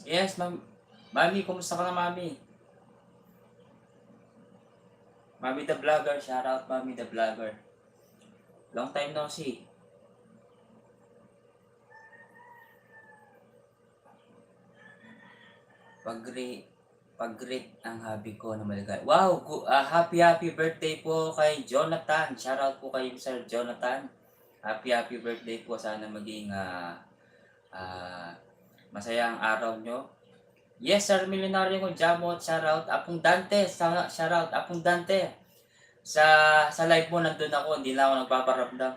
Yes, ma'am. Mami, kumusta ka na, mami? Mami the Vlogger, shout out Mami the Vlogger. Long time no see. Pag-greet, pag-greet ang hobby ko na maligay. Wow, happy birthday po kay Jonathan. Shout out po kay Sir Jonathan. Happy birthday po. Sana maging ah, masaya ang araw nyo. Yes, Sir Milenario ko, Jamot, shout out. Apong Dante, shout out. Apong Dante. Sa live mo nandun ako, hindi lang ako nagpaparamdam.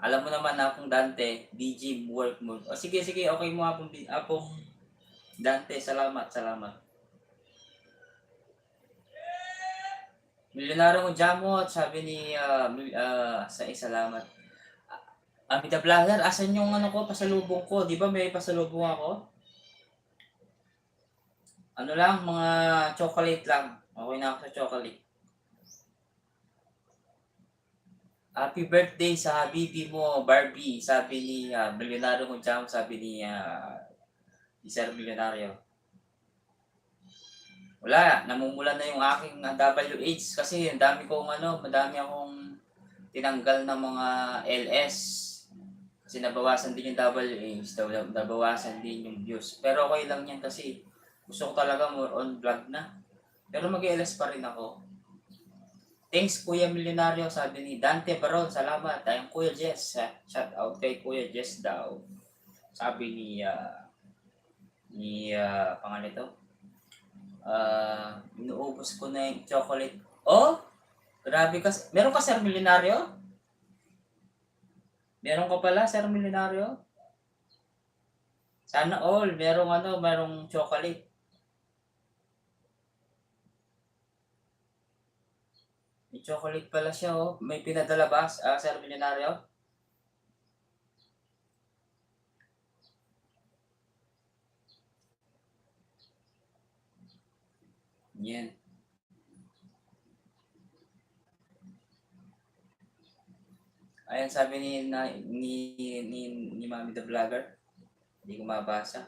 Alam mo naman na akong Dante, BG work mode. O sige, sige, okay mo apong Dante, salamat. Milyonaryo mo Jamot, sabi ni salamat. Amida Vlogger, asan yung ano ko, pasalubong ko? Di ba may pasalubong ako? Ano lang, mga chocolate lang. Okay na ako sa chocolate. Happy birthday sa habibi mo, Barbie, sabi ni Milyonaryo mo Jamot, sabi ni Sir Milyonaryo. Wala, namumula na yung aking WH kasi madami akong tinanggal ng mga LS. Kasi nabawasan din yung WH, nabawasan din yung views. Pero okay lang yan kasi gusto ko talaga more on vlog na. Pero mag-LS pa rin ako. Thanks Kuya Milyonaryo, sabi ni Dante Baron, salamat. Ayun Kuya Jess, shout out kay Kuya Jess daw. Sabi pangalan ito, inuubos ko na yung chocolate. Oh, grabe ka. Meron ka, Sir Milenaryo? Meron ka pala, Sir Milenaryo? Sana all, merong chocolate. May chocolate pala siya, oh. May pinadala ba, Sir Milenaryo? Yan. Ayan, sabi ni Mami the Vlogger. Hindi ko mabasa.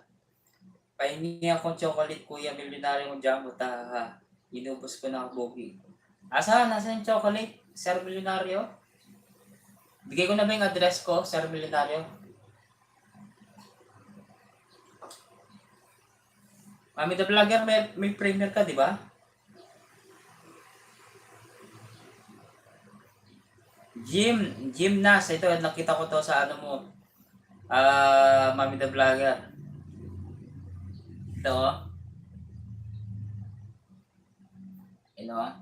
Pahingi akong chocolate, Kuya Milenaryo kung jumbo, ha. Inubos ko na ang bogi. Nasaan yung chocolate, Sir Milenaryo? Bigay ko na ba yung address ko, Sir Milenaryo? Mami the Vlogger, may premier ka, di ba? Gymnast. Ito, nakita ko to sa ano mo. Mami the Vlogger. Ito, oh. Ito, oh.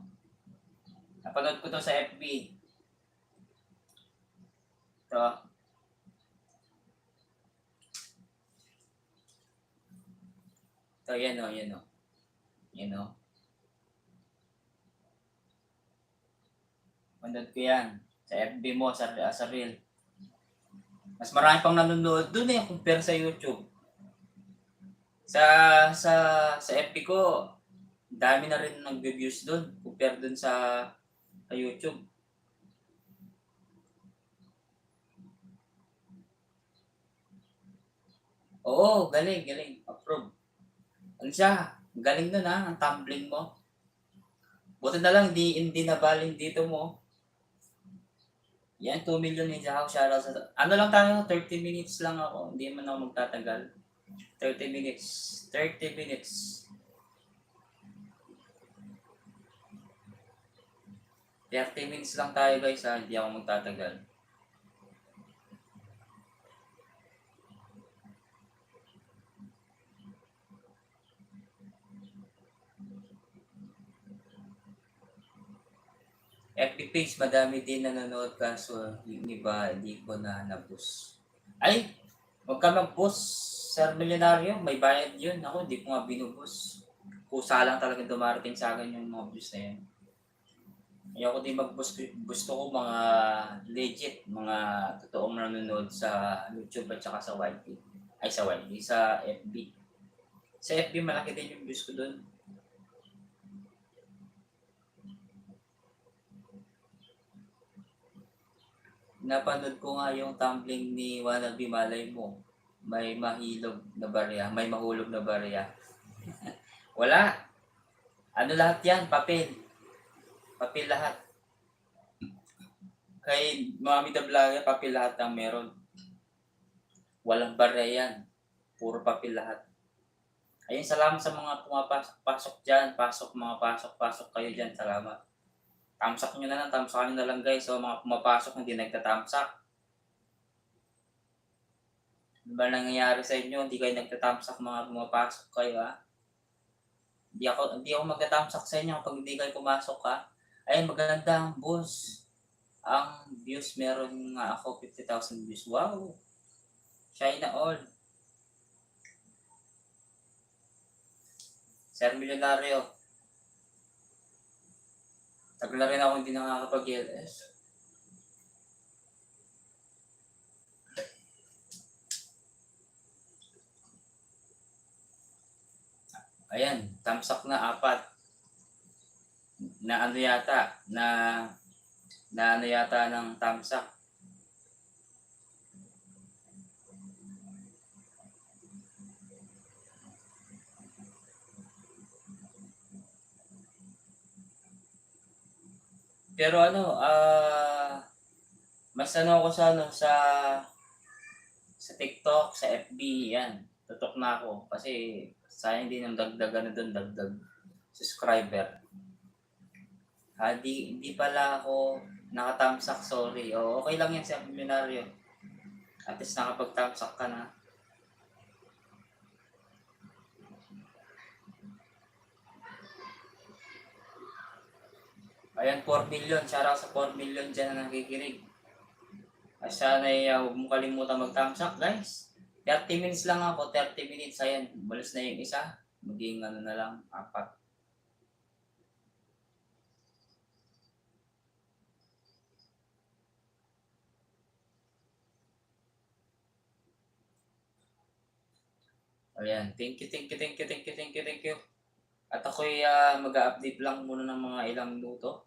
Napanood ko to sa FB. Ito, oh. Ito, yan, oh, yan, oh. Yan, oh. Manood ko yan. Sa FB mo, sa reel. Mas marami pang nanonood dun compare sa YouTube. Sa FB ko, dami na rin nagbe-views dun compare dun sa YouTube. Oo, galing. Approve. Ano siya? Galing nun ang tumbling mo. Buti na lang, hindi nabaling dito mo. Yan, 2 million ninja ako, shoutout sa... Ano lang tayo, 30 minutes lang ako. Hindi man ako magtatagal. 30 minutes. 30 minutes. 30 minutes lang tayo guys ha, hindi ako magtatagal. FB page, madami din nanonood kaso yung iba hindi ko na nabus. Ay, huwag ka mag-bus, Sir Milenaryo. May bayad yun. Ako, hindi ko nga binubus. Kusa lang talaga dumarating sa akin yung mga views na yun. Ayoko din mag-bus. Gusto ko mga legit, mga totoong nanonood sa YouTube at saka sa YT. Ay, sa YT, sa FB. Sa FB, malaki din yung views ko doon. Napanood ko nga yung tumbling ni Wannabe Malay Mo. may mahilog na barya, may mahulog na barya. Wala. Ano lahat yan? Papel. Papel lahat. Kay Mami the Vlogger, papel lahat ang meron. Walang barya yan. Puro papel lahat. Ayun, salamat sa mga pumapasok dyan. Pasok kayo dyan. Salamat. Tamsak nyo na lang, tamsakan nyo na lang guys. So, mga pumapasok hindi nagtatamsak. Ano ba nangyayari sa inyo? Hindi kayo nagtatamsak mga pumapasok kayo ha? Hindi ako magtatamsak sa inyo kapag hindi kayo pumasok ha. Ayun, magandang boss. Ang views meron nga ako 50,000 views. Wow! China all. Sir Milyonaryo. Tagal na rin ako hindi nakakapag-LS. Ayan, tamsak na 4. Na ano yata, na ano yata ng tamsak. Pero ano, mas ano ako sa ano, sa TikTok, sa FB, yan. Tutok na ako kasi sayang din ang dagdag ano doon, dagdag subscriber. Di pala ako nakatamsak, sorry. O, okay lang yan sa Milyonaryo. At least nakapag-tamsak ka na. Ayan, 4 million. Shoutout sa 4 million dyan na nakikinig. At sana huwag mo kalimutan mag-tamsak, guys. 30 minutes lang ako, 30 minutes. Ayan, balas na yung isa. Maging ano na lang, 4. Ayan, thank you. At ako'y mag-update lang muna ng mga ilang minuto.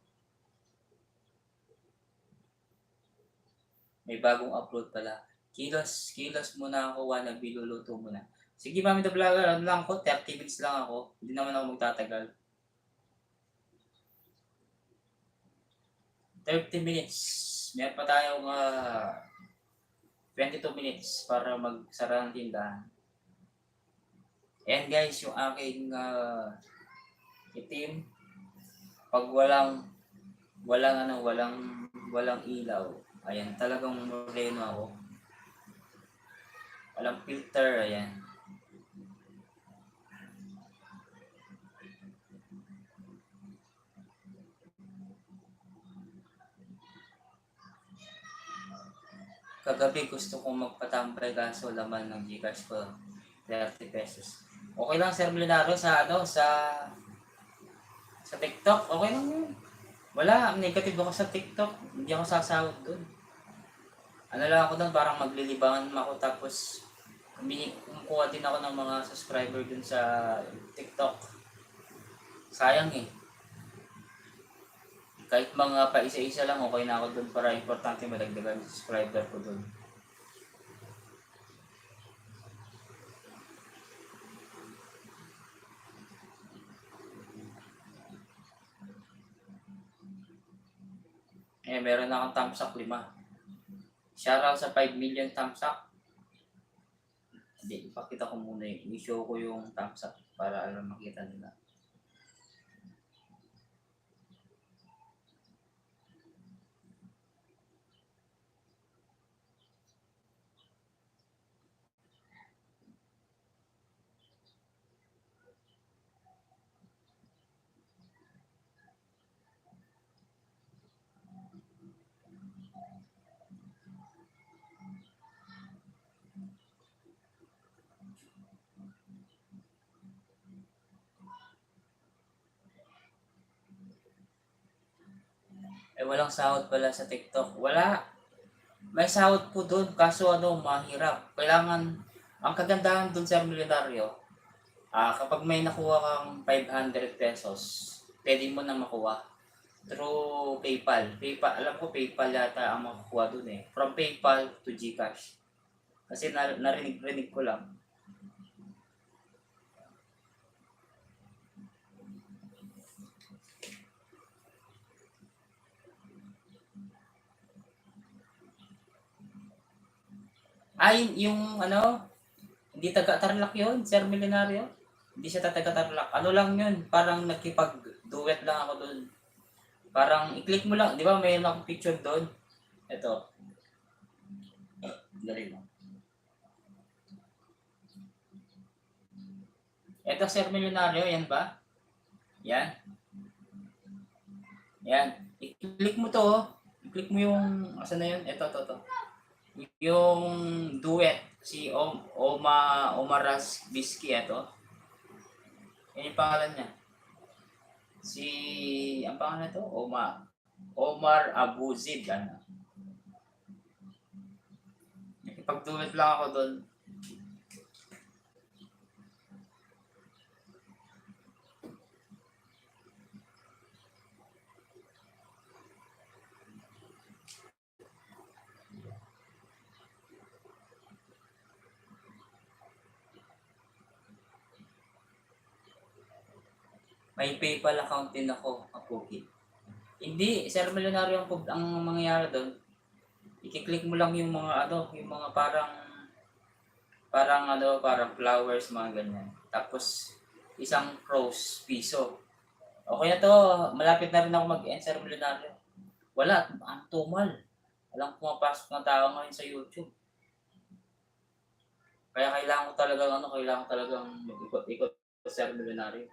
May bagong upload pala. Kilos muna ako, wannabe, luluto muna. Sige, Mami the Vlogger, ano lang ako, 30 minutes lang ako. Hindi naman ako magtatagal. 30 minutes. Meron pa tayong 22 minutes para magsara ng tindahan. Ayan guys, yung aking itim. Pag walang ilaw. Ayan, talagang moreno ako. Walang filter, ayan. Kagabi gusto kong magpatambay kaso laman ng Gcash ko 30 pesos. Okay lang Sir Milyonaryo sa TikTok, okay lang yun. Wala, negative ako sa TikTok. Hindi ako sasahod doon. Ano lang ako doon, parang maglilibangan ako tapos kumukuha din ako ng mga subscriber dun sa TikTok. Sayang eh. Kahit mga pa isa-isa lang, okay na ako doon para importante madagdagan yung subscriber ko doon. Meron na akong thumbs up 5. Shoutout sa 5 million thumbs up. Hindi, ipakita ko muna i-show ko yung thumbs up para alam makita nila. Walang sahod pala sa TikTok. Wala. May sahod po doon, kaso mahirap. Kailangan, ang kagandahan doon sa Milyonaryo, kapag may nakuha kang 500 pesos, pwede mo na makuha through PayPal. Alam ko PayPal yata ang makukuha doon eh. From PayPal to GCash. Kasi narinig ko lang. Ay, yung ano, hindi taga Tarlac yun, Sir Milenario. Hindi siya taga Tarlac. Ano lang yun, parang nakipag-duet lang ako doon. Parang i-click mo lang, di ba may akong picture doon? Ito, dali mo. Ito, Sir Milenario, yan ba? Yan. Yan. I-click mo to, oh. I-click mo yung, asa na yun? Ito. Yung duet, si Omaras Bisky, ito. Yan yung pangalan niya. Ang pangalan to? Omar Abuzid, ano. Nakipag-duet lang ako doon. May PayPal account din ako, Kapuki. Hindi, Sir Milenario ang mangyayari doon. I-click mo lang yung mga ano, yung mga parang flowers, mga ganyan. Tapos, isang cross piso. Okay na to, malapit na rin ako mag-end, Sir Milenario. Wala, ang tumal. Walang pumapasok na tao ngayon sa YouTube. Kaya kailangan ko talagang mag-ikot-ikot sa Sir Milenario.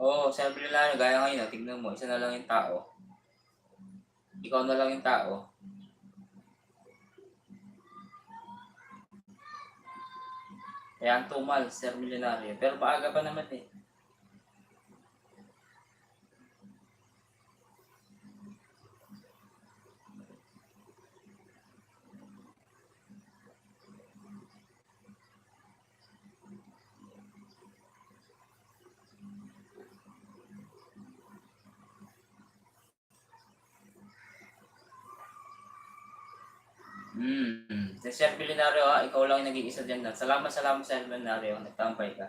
Oo, Sir Milenario, gaya ngayon, tignan mo, isa na lang yung tao. Ikaw na lang yung tao. Kaya ang tumal, Sir Milenario. Pero maaga pa naman eh. Sir Milenario, ikaw lang yung nag-iisa dyan. Salamat, Sir Milenario. Nagtampay ka.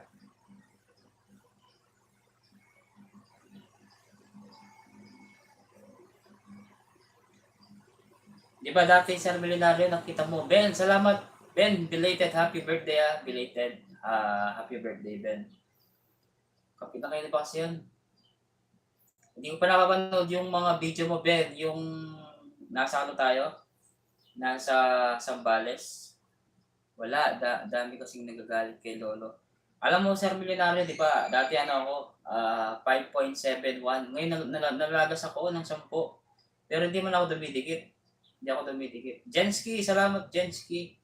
Di ba dati, Sir Milenario, nakita mo, Ben, salamat. Ben, belated happy birthday Belated happy birthday, Ben. Kapit na kayo ba kasi yun? Hindi ko pa nakapanood yung mga video mo, Ben. Yung nasa ano tayo? Nasa Sambales. Wala, dami kasing nagagalit kay Lolo. Alam mo, Sir Milenario, di ba, dati ako, 5.71. Ngayon, nalagas ako ng 10. Pero hindi man ako dumidikit. Hindi ako dumidikit. Jensky, salamat, Jensky.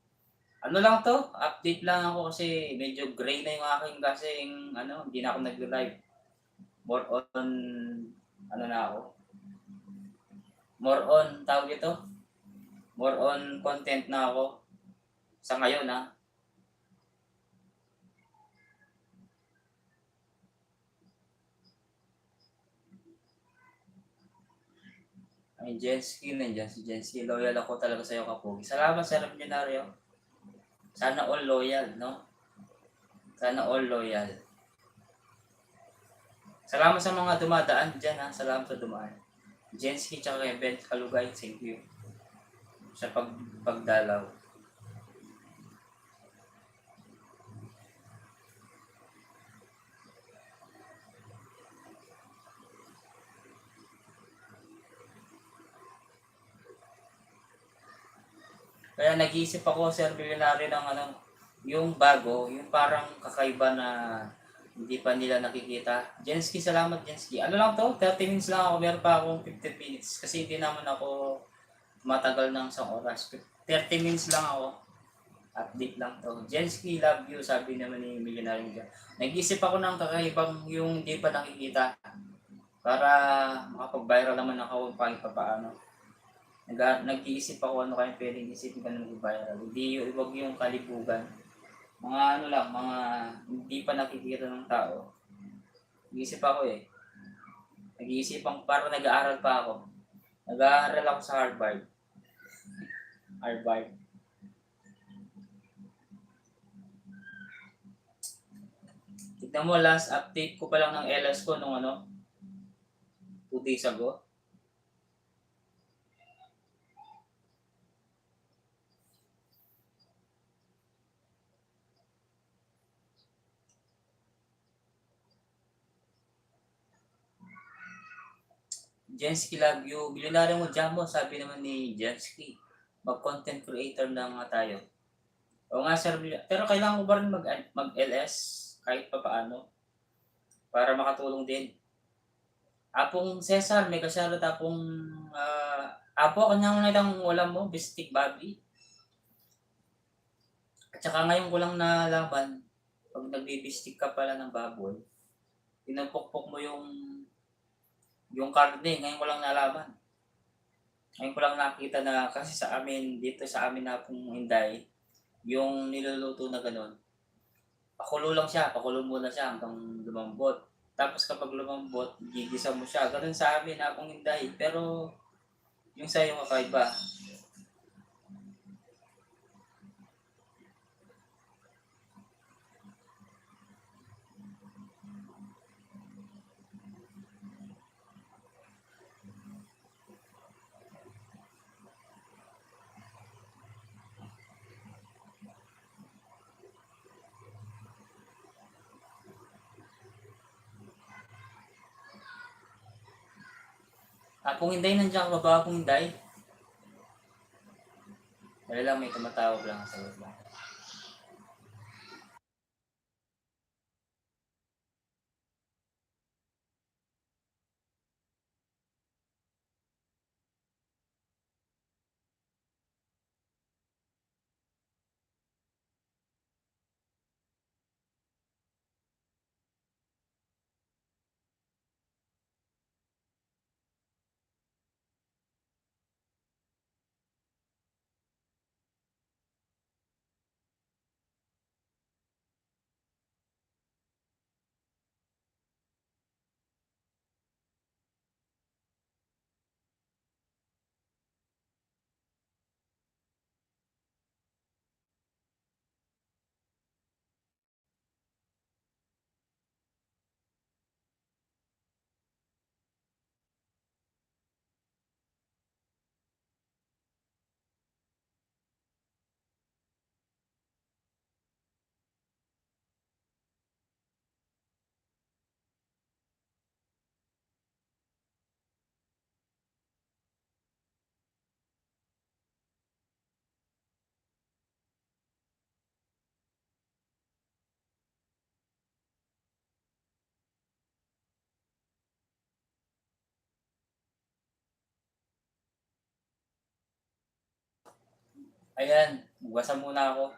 Ano lang to, update lang ako kasi medyo gray na yung aking kasing, hindi na ako nag-live. More on, more on, tawag ito, more on content na ako. Sa ngayon, Ay, Jensky, nandiyan si Jensky. Loyal ako talaga sa'yo, Kapugi. Salamat, Sir Milenario. Sana all loyal, no? Sana all loyal. Salamat sa mga dumadaan dyan, Salamat sa dumaan. Jensky tsaka Ben Kalugay, thank you sa pagdalaw. Kaya nag-iisip ako, Sir Milenario, ng yung bago, yung parang kakaiba na hindi pa nila nakikita. Jensky, salamat Jensky. Ano lang to? 30 minutes lang ako. Meron pa akong 15 minutes. Kasi hindi naman ako matagal ng isang oras. 30 minutes lang ako. Update lang to. Jensky, love you. Sabi naman ni Milenario dyan. Nag-isip ako ng kakaibang yung hindi pa nakikita. para makapag-viral naman ako kahit papaano. Nag-iisip ako ano kaya pwedeng isipin ko na mag-viral. Hindi yung iwag yung kalibugan. Mga ano lang, mga hindi pa nakikita ng tao. Nag-iisip ako eh. Nag-iisip ako, parang nag-aaral pa ako. Nag-aaral ako sa Harvard. Harvard. Tignan mo, last update ko pa lang ng LS ko nung ano, 2 days ago. Jensky love you. Bilyonaryo mo dyan mo, sabi naman ni Jensky. Mag-content creator na nga tayo. O nga sir, pero kailangan ko ba rin mag-LS kahit pa paano para makatulong din. Apong Cesar, may kasyarot apong apo, kanyang nitang ulam mo, bistik babi. At saka ngayon ko lang nalaman, pag nagbibistik ka pala ng baboy, pinupukpok mo yung karne, ngayon ko lang nalaman. Ngayon ko lang nakita na kasi sa amin, dito sa amin na pong Inday, yung niluluto na gano'n, pakulo lang siya, pakulo muna siya hanggang lumambot. Tapos kapag lumambot, gigisa mo siya. Ganun sa amin na pong Inday. Pero yung sa yung kakaiba. Apong Inday, nandiyan ka ba Apong Inday? Wala lang, may tumatawag lang sa wala. Ayan, magbasa muna ako.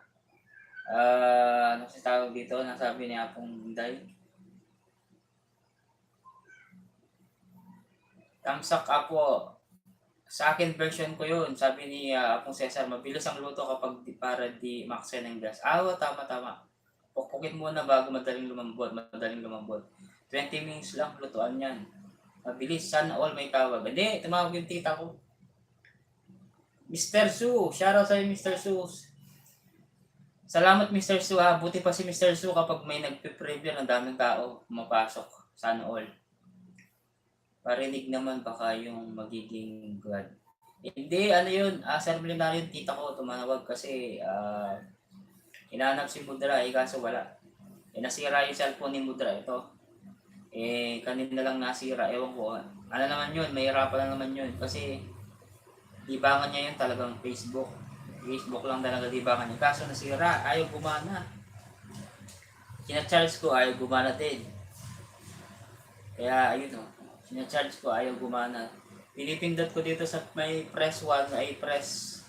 Ano si tawag dito? Nasabi ni Apong Inday. Tamsak Apo. Sa akin version ko yun. Sabi ni Apong Cesar, mabilis ang luto kapag para di maksen ng gas. Tama, tama. Pukpukin muna bago madaling lumambot. 20 minutes lang, lutuan yan. Mabilis, sana all may tawag. Hindi, tumawag yung tita ko. Mr. Su, shoutout sa'yo Mr. Su. Salamat Mr. Su ha, buti pa si Mr. Su kapag may nagpe-preview ng daming tao pumapasok. Sana all. Parinig naman baka yung magiging God. Hindi, ano yun, Sir Milenario yung tita ko tumawag kasi hinahanap si Mudra kaso wala. Nasira yung cellphone ni Mudra ito. Kanina lang nasira, ewan ko. Ano naman yun, may hirapan na naman yun kasi libangan niya yun talagang Facebook. Facebook lang talaga libangan niya. Kaso nasira, ayaw gumana. Kina-charge ko, ayaw gumana din. Kaya ayun o, kina-charge ko, ayaw gumana. Pinipindot ko dito sa may press 1, ay press,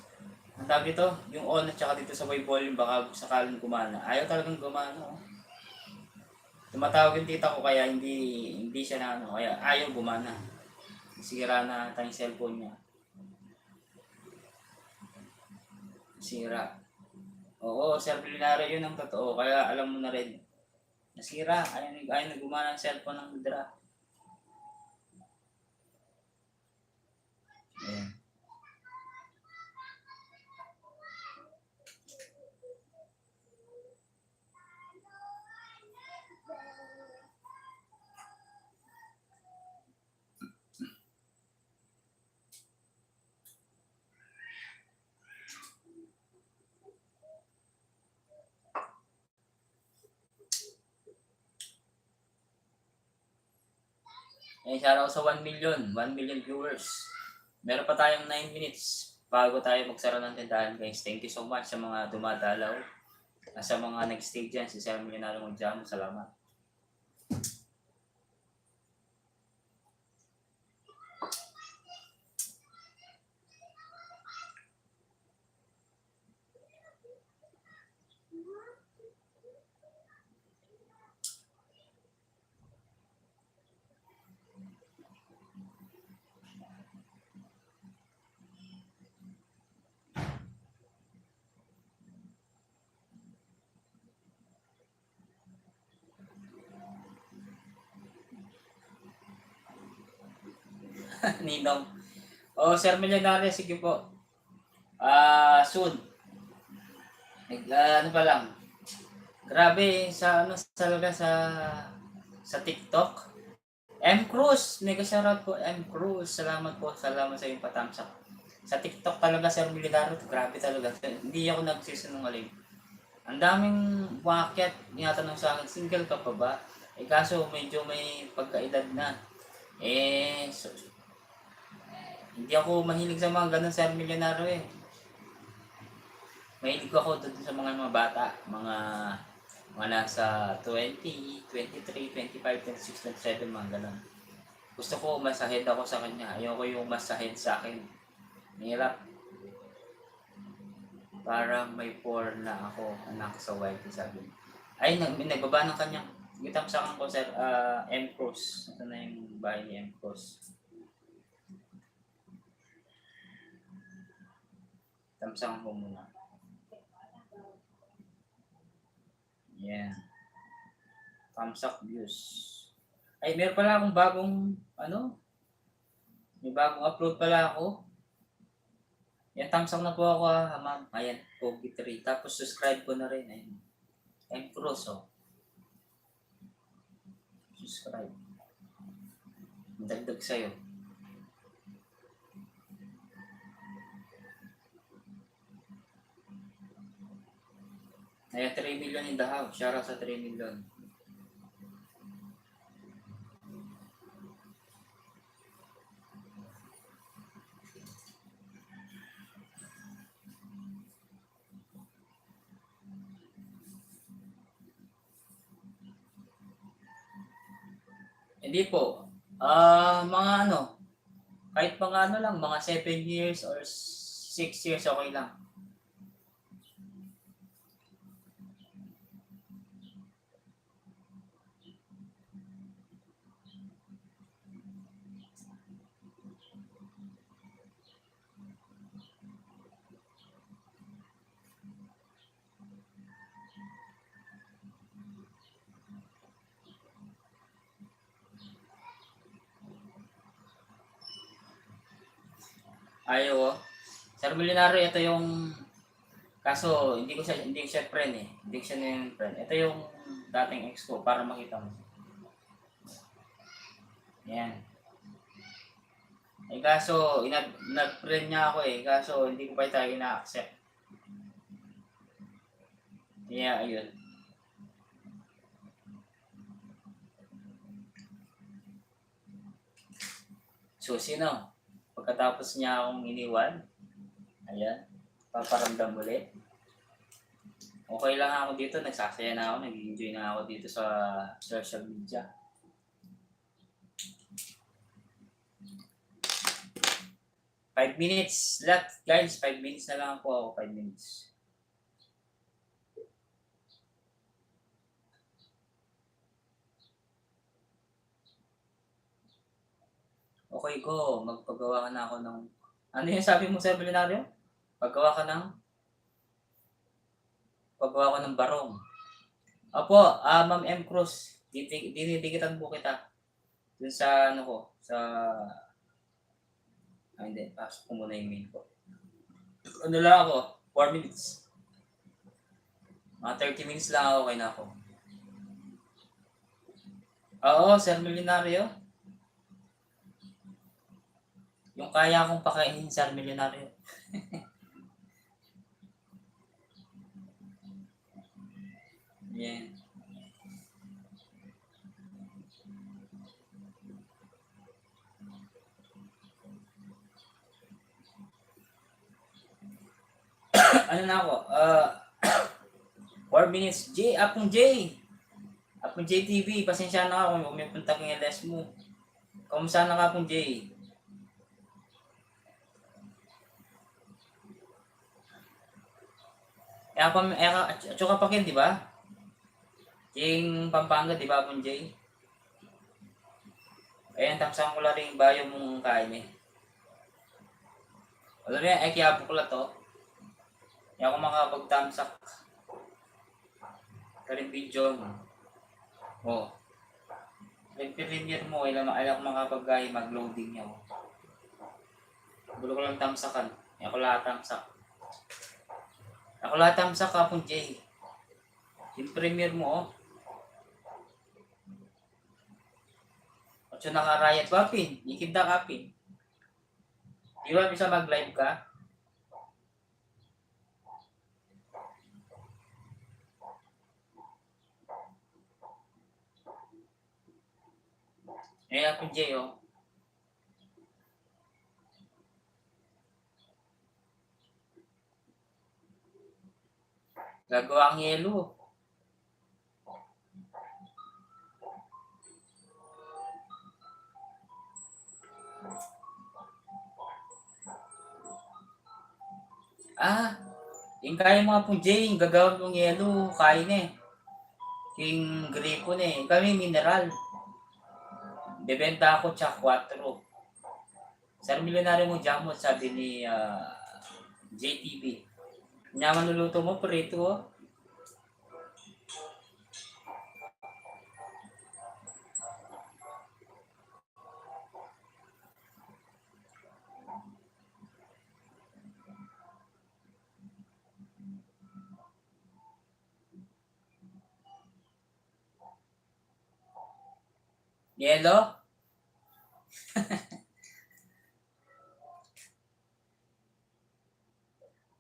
ang tawag dito, yung on at saka dito sa may volume, baka sakaling gumana. Ayaw talagang gumana o. Tumatawag yung tita ko kaya hindi siya na ano, kaya ayaw gumana. Sira na ata yung cellphone niya. Sira. Oo, Sir Billionaire, yun ang totoo. Kaya alam mo na rin. Nasira. Ayaw na gumana ang cellphone ng Dra. Ayan. Eh, shoutout sa 1 million. 1 million viewers. Meron pa tayong 9 minutes bago tayo magsara ng tindahan, guys. Thank you so much sa mga dumadalaw. Sa mga nag-stay dyan, si Sir Millionaire Monjamo, salamat. Ninong. Oh, Sir Millionaire, sige po. Soon. Ano pa lang. Grabe, sa ano talaga sa TikTok. M. Cruz, mega shoutout po M. Cruz. Salamat po, salamat sa iyong patamsak. Sa TikTok talaga, Sir Millionaire, grabe talaga. Hindi ako nagsisinungaling. Ang daming umakyat, tinatanong sa akin, single ka pa ba? Eh kaso medyo may pagkaedad na. Hindi ako mahilig sa mga ganun, Sir Millionaire eh. Mahilig ako doon sa mga bata, mga nasa 20, 23, 25, 26, 27, mga ganun. Gusto ko mas ahead ako sa kanya. Ayoko yung mas ahead sa akin. Mahirap. Para may 4 na ako, anak sa wife, sabi. Ay, nagbaba ng kanyang. Gitamsakan ko, Sir, M. Cruz. Ito na yung bahay ni M. Cruz. Tamsakan ko muna. Yeah. Tamsak views. Ay, meron pala akong bagong, may bagong upload pala ako. Yan, tamsak na po ako ma'am. Ayan, Pogi 3. Tapos subscribe ko na rin. Ayan. M. Cruz, oh. Subscribe. Dagdag sa'yo. Ayan, 3 million in the house. Shout out sa 3 million. Hindi po. Mga kahit mga lang, mga 7 years or 6 years, okay lang. Ayaw, oh. Sir Millionaire, ito yung kaso hindi ko siya friend eh. Hindi ko siya yung friend. Ito yung dating ex ko para makita mo. Yan. Eh kaso nag-friend niya ako eh. Kaso hindi ko pa tayo ina-accept. Kaya ayun. So sino? Pagkatapos niya akong iniwan, ayan, paparamdam ulit. Okay lang ako dito, nagsasaya na ako, nag-enjoy na ako dito sa social media. Five minutes left, guys. 5 minutes na lang po ako. 5 minutes. Okay ko, magpagawa ka na ako ng ano yung sabi mo Sir Milenaryo? Paggawa ka ng paggawa ko ng barong. Opo, Ma'am M. Cruz, dinidikitan po kita dun sa ano ko, sa hindi, pasok ko muna yung mail ko. Ano lang ako, 4 minutes. Mga 30 minutes lang ako, okay na ako. Oo, Sir Milenaryo. Yung kaya kong pakainin, Sir Milenaryo. Yeah. Ano na ako? 4 minutes. Apong J TV, pasensya na ako kung may punta kang LS mo. Kamusta na ka Apong J? At saka pakin, di ba? Yung Pampanga, di ba Apong J? Ayan, taksan ko lang rin bayo mong kain eh. Alam mo yan, ay kaya po ko lang to. Hindi ako makapag-thumbsak. Karing video mo. Oh. Nag-premiere mo, alam ko makapag-gaya mag-loading niya. Gulo ko lang thumbsakan. Ako lahat thumbsak. Ako lahat thumbsak Apong J. Yung premiere mo, oh. At siya nakarayat wapin. Ikid na kapin. Di ba bisa mag-live ka? Eh, Apong J, oh. Gagawa ang yelo. Yung kaya mga Apong J, yung gagawin mong yelo, kain eh. Yung gripo na eh. Kami mineral. Bebenta ako tsa 4. Sir Milenaryo mo jamot, sabi ni JTV. Nyaman luluto mo, prito oh. Yelo?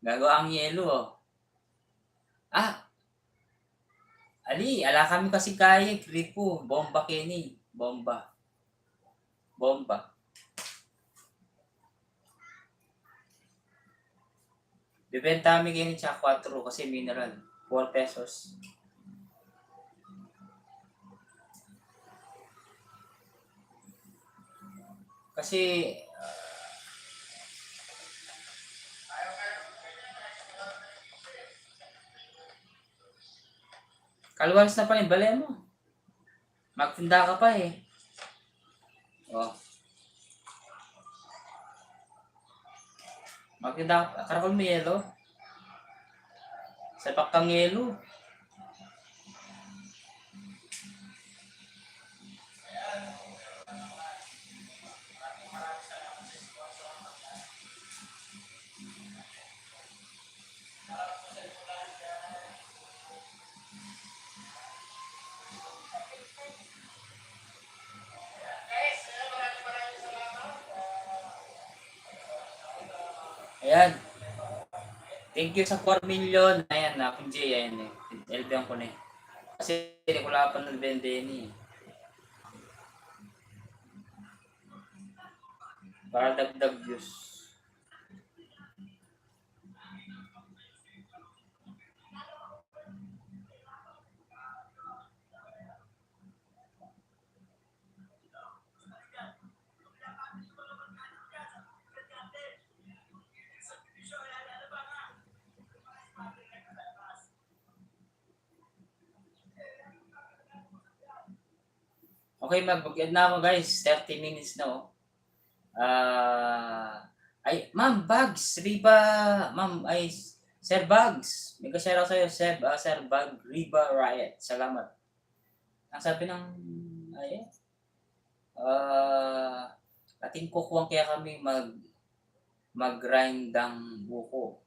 Gagawa ang yelo oh. Ala kami kasi kaya, gripo, bomba Kenny, bomba. Bomba. Bibenta kami Kenny tsa 4 kasi mineral. 4 pesos. Kasi kalwalas na pa rin, balay mo. Magtinda ka pa eh. Oh. Magtinda ka, karakol mo yelo. Sapak kang yelo. Ayan. Thank you sa 4 million. Ayan na, Apong J, ayan eh. Elbihan ko na eh. Kasi hindi ko lang pa nagbende ni. Para dagdag views. Okay, mag-end na ako guys. 30 minutes na oh. Ay, Ma'am Bags, Riba, Ma'am, ay, Sir Bags, may ka-share ako sa'yo, Sir Bag, Riba Riot, salamat. Ang sabi ng, ayan, ah, ating kukuwang kaya kami mag-grind buko.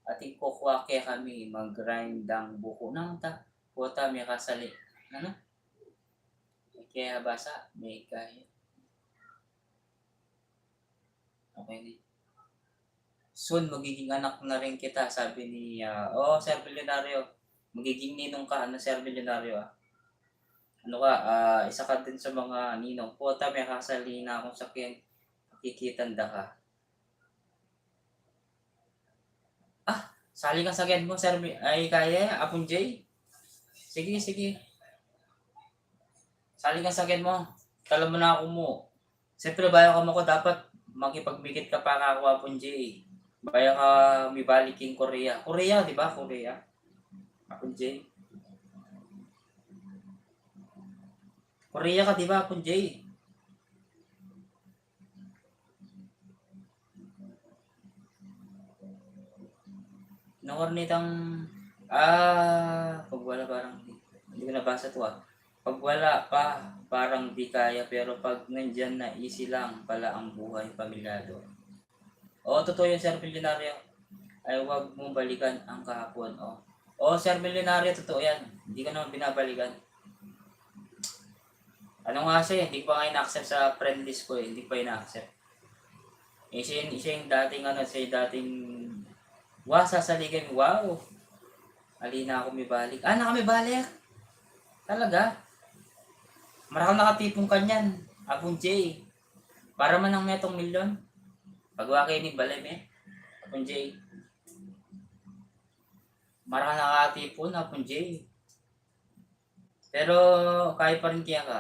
Ating kukuha kaya kami mag-grind buko ng kuwata may kasali. Ano? Kaya basa, may kaya. Okay. Soon magiging anak na rin kita, sabi ni, Sir Bilyonaryo, magiging ninong ka, ano Sir Bilyonaryo, Ano ka, isa ka din sa mga ninong. Puta, may kasali na akong sakyan, makikitanda ka. Sali ka sakyan mo, Sir, ay kaya, Apong J? Sige, sige, sali ka sakyan mo. Tala mo na ako mo. Siyempre, bayo ka mo ko, dapat makipagmikit ka pa ako, Apong J. Bayo ka, may baliking Korea. Korea, di ba? Korea. Apong J. Korea ka, di ba, Apong J? Nakornitang, pag wala parang, hindi ko nabasa to Pag wala pa, parang di kaya, pero pag nandyan na, easy lang pala ang buhay pamilyado. Oo, totoo yun, Sir Milyonaryo. Ay, huwag mong balikan ang kahapon. Oo, Sir Milyonaryo, totoo yan. Hindi ka naman binabalikan. Ano nga siya, hindi pa nga ina-accept sa friend list ko hindi pa ina-accept. Siya yung dating, siya yung dating, sasaligan, wow! Alina ako may balik. Naka may balik? Talaga? Marakang nakatipong kanyan. Abong J. Para man ang metong milyon. Pagwa kayo ni Balem Abong J. Marakang nakatipon, Abong J. Pero kaya pa rin kaya ka.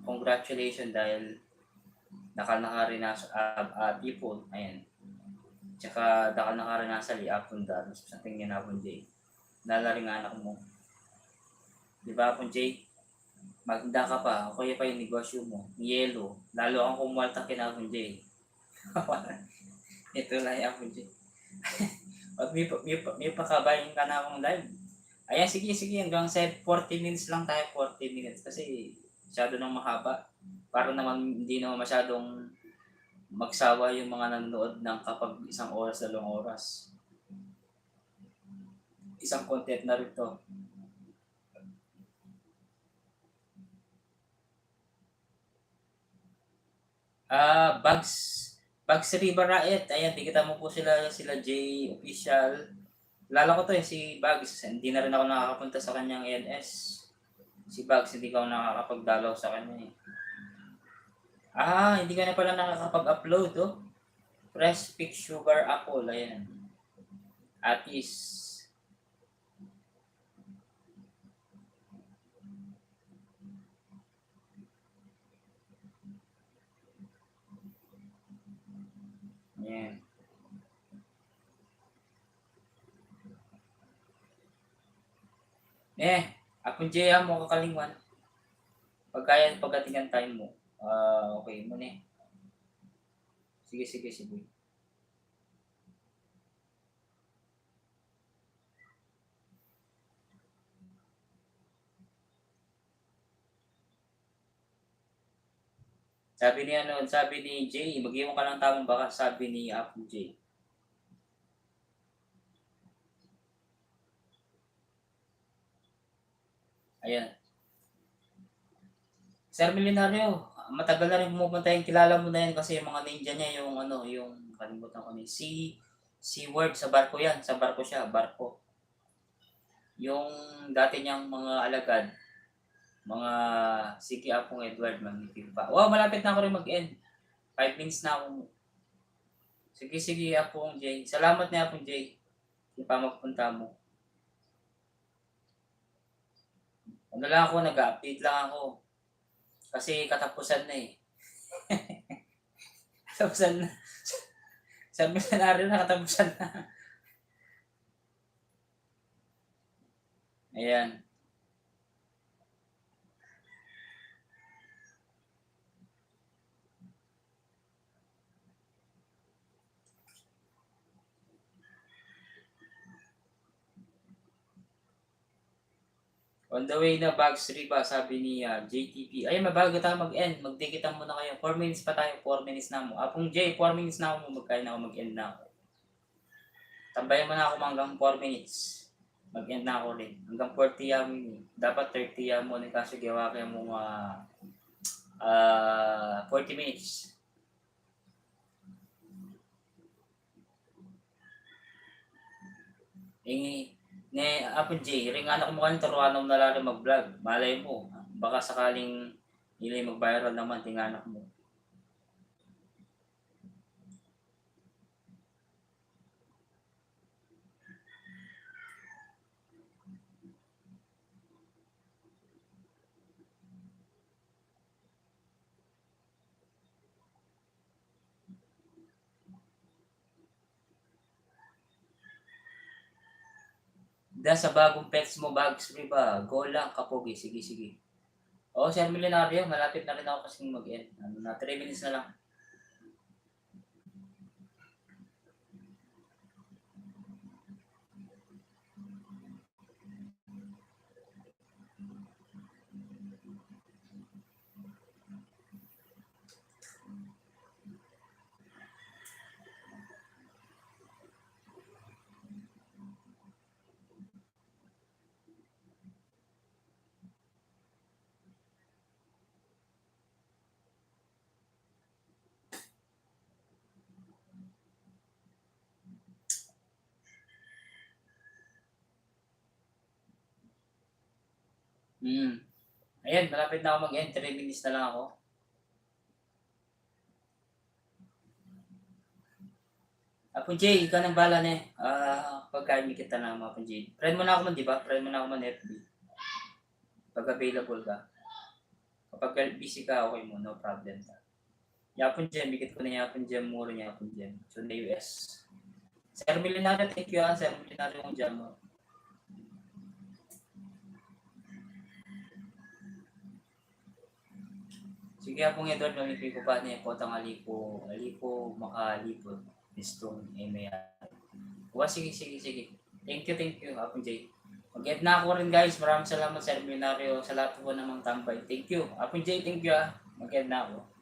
Congratulations dahil rin na tipon. Ayan. Tsaka rin na sa liapon dahil sa tingin na Abong J. Nalaring anak mo. Di ba, Abong J? Magda ka pa, o kaya pa yung negosyo mo, yelo, lalo akong kumalta kina Abong J. Ito na yung Abong J. At may pakabayin ka na akong live. Ayan, sige, hanggang 40 minutes lang tayo, 40 minutes. Kasi masyado nang mahaba. Para naman hindi naman masyadong magsawa yung mga nanonood ng kapag 1 oras, 2 oras. Isang content na rin to. Bags River Riot. Ayan, tikita mo po sila J Official. Lala ko to si Bags. Hindi na rin ako nakakapunta sa kanyang NS. Si Bags, hindi ka ako nakakapagdalaw sa kanya hindi ka na pala nakakapag-upload Fresh Pick Sugar Apple. Ayan. Atis. Ayan. Apong J mo kakalingwan. Pagkaya pagdating time mo. Okay mo Sige. Sabi ni Jay, mag-iwan ka ng tamang baka, sabi ni Apple J. Ayan. Sir Milenaryo, matagal na rin pumupunta yung kilala mo na yan kasi yung mga ninja niya, yung kalimutan ko si Word sa barko yan, sa barko siya, barko. Yung dati niyang mga alagad, mga Siki Apong Edward, magiging pa. Wow, malapit na ako rin mag-end. 5 minutes na ako. Sige, Apong J. Salamat na Apong J. Yung pa magpunta mo. Lang ako, nag-update lang ako. Kasi katapusan na Katapusan na. Sabi na rin na katapusan na. Ayan. On the way na Bags Riba, sabi ni JTP. Ay, mabago tayo mag-end. Magdikitan muna kayo. 4 minutes pa tayo. 4 minutes na mo. Apong J, 4 minutes na ako. Magkain na ako. Mag-end na ako. Tambayan mo na ako hanggang 4 minutes. Mag-end na ako rin. Hanggang 40 dapat 30 mo ni kaso gawa kaya mo 40 minutes. Apong J, ring anak mo kanito, ruanong nalari mag-vlog. Malay mo, baka sakaling nilay mag-viral naman, tinganak mo. Dahil sa bagong pets mo, Bags Riba, go lang, kapogi. Sige, sige. Oo, Sir Milenario, malapit na rin ako kasing mag-end. 3 minutes na lang. Ayan, malapit na ako mag-end. 3 minutes na lang ako. Apong J, ikaw nang bala na pagkain kita na mga Apong J. Friend mo na ako man, di ba? Friend mo na ako man FB. Pag available ka. Kapag busy ka, okay mo, no problem. Yapon Jem, bigit ko na Yapon Jem, muro niya Yapon Jem. So, na US. Sir Milenario, thank you Sir Milenario yung jam mo. Sige Apong Edward, mamipin ko pa niya po tang alipo, makalipo, stone, may sige. Thank you, Apong J. Mag-end na ako rin guys, maraming salamat Sir Milenario sa lahat po namang tambay. Thank you, Apong J, thank you Mag-end na ako.